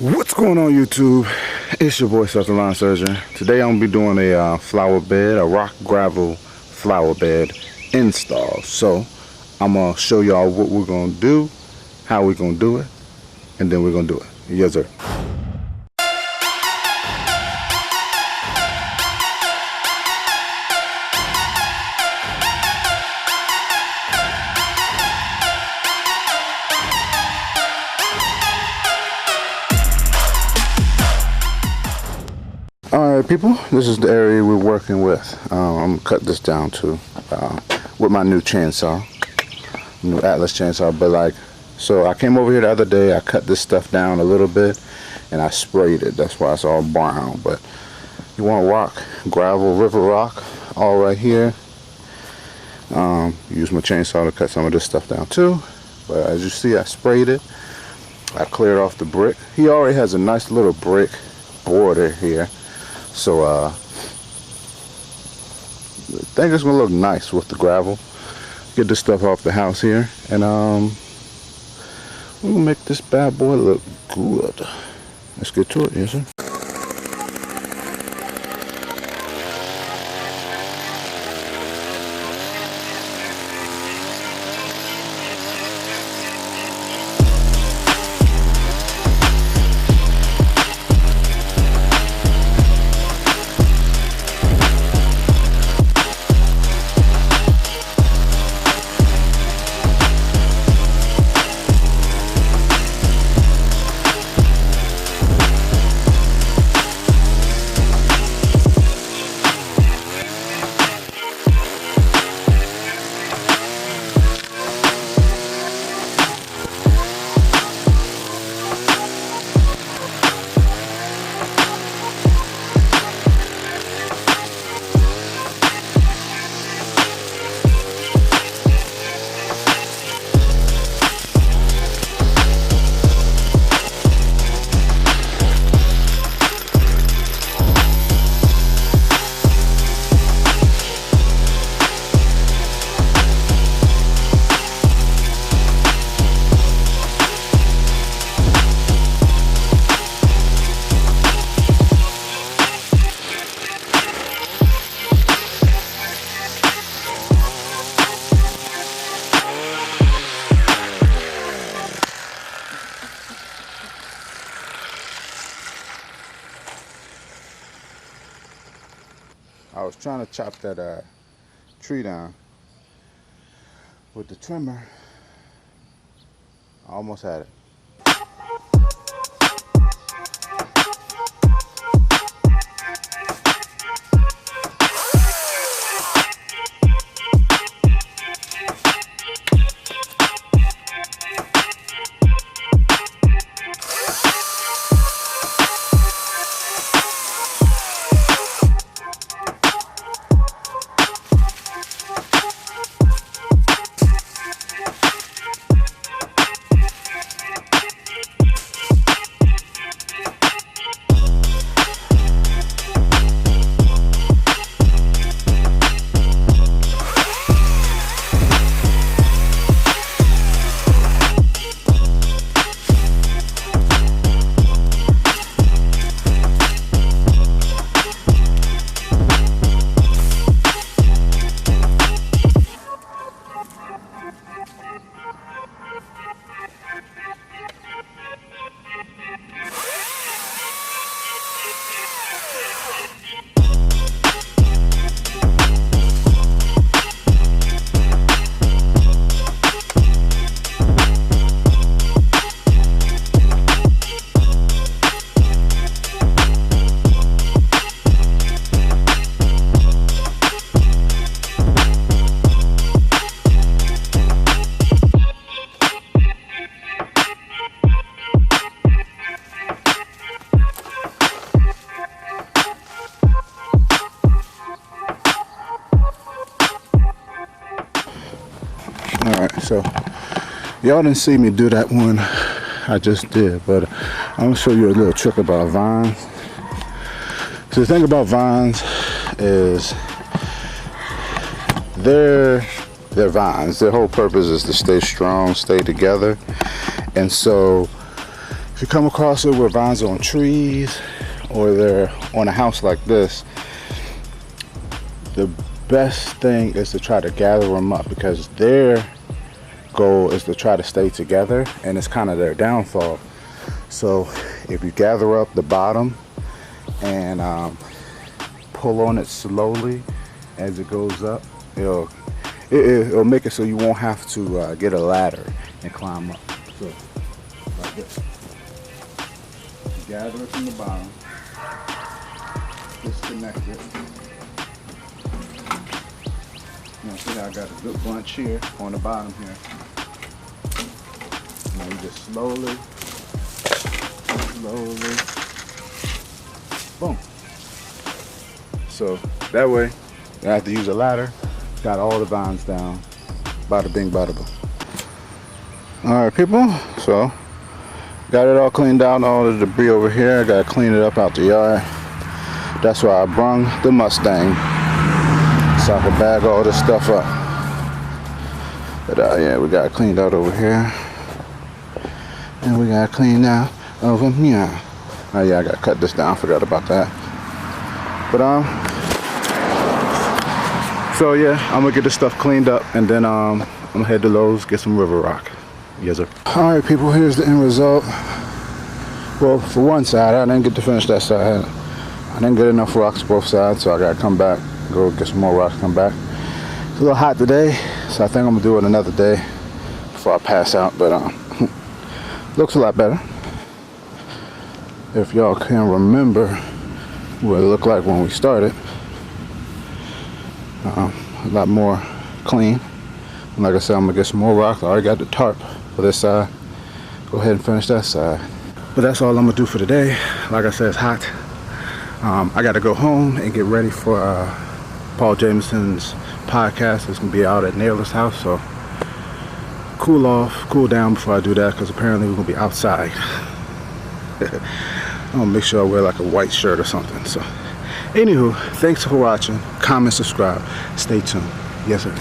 What's going on, YouTube? It's your boy Southern Lawn Surgeon. Today I'm gonna be doing a flower bed, a rock gravel flower bed install. So I'm gonna show y'all what we're gonna do, how we're gonna do it, and then we're gonna do it. Yes, sir. Alright people, this is the area we're working with. I'm going to cut this down to with my new chainsaw, new Atlas chainsaw. But so I came over here the other day, I cut this stuff down a little bit and I sprayed it. That's why it's all brown. But you want rock, gravel, river rock, all right here. Use my chainsaw to cut some of this stuff down too. But as you see, I sprayed it. I cleared off the brick. He already has a nice little brick border here. So I think it's gonna look nice with the gravel. Get this stuff off the house here, and we're gonna make this bad boy look good. Let's get to it, yes sir. I was trying to chop that tree down with the trimmer. I almost had it. Alright, so y'all didn't see me do that one I just did, but I'm gonna show you a little trick about vines. So the thing about vines is they're vines. Their whole purpose is to stay strong, stay together. And so If you come across it where vines are on trees or they're on a house like this, the best thing is to try to gather them up, because their goal is to try to stay together, and it's kind of their downfall. So if you gather up the bottom and pull on it slowly as it goes up, it'll make it so you won't have to get a ladder and climb up. So like this. You gather it from the bottom, disconnect it. You know, see how I got a good bunch here on the bottom here. Now you just slowly, boom. So that way, you have to use a ladder. Got all the vines down. Bada bing, bada boom. All right, people. So got it all cleaned out. All the debris over here. I got to clean it up out the yard. That's why I brung the Mustang, so I can bag all this stuff up. But yeah, we got it cleaned out over here. And we got it cleaned out over here. Oh yeah, I got to cut this down. Forgot about that. But so yeah, I'm gonna get this stuff cleaned up, and then I'm gonna head to Lowe's, get some river rock. Yes, sir. All right, people, here's the end result. Well, for one side, I didn't get to finish that side. I didn't get enough rocks both sides, so I gotta come back, go get some more rocks, come back. It's a little hot today, so I think I'm gonna do it another day before I pass out, but looks a lot better. If y'all can remember what it looked like when we started. A lot more clean. And like I said, I'm gonna get some more rocks. I already got the tarp for this side. Go ahead and finish that side. But that's all I'm gonna do for today. Like I said, it's hot. I gotta go home and get ready for Paul Jameson's podcast. It's gonna be out at Naylor's house, so cool off, cool down before I do that, because apparently we're gonna be outside. I'm gonna make sure I wear like a white shirt or something. So anywho, thanks for watching. Comment, subscribe, stay tuned. Yes, sir.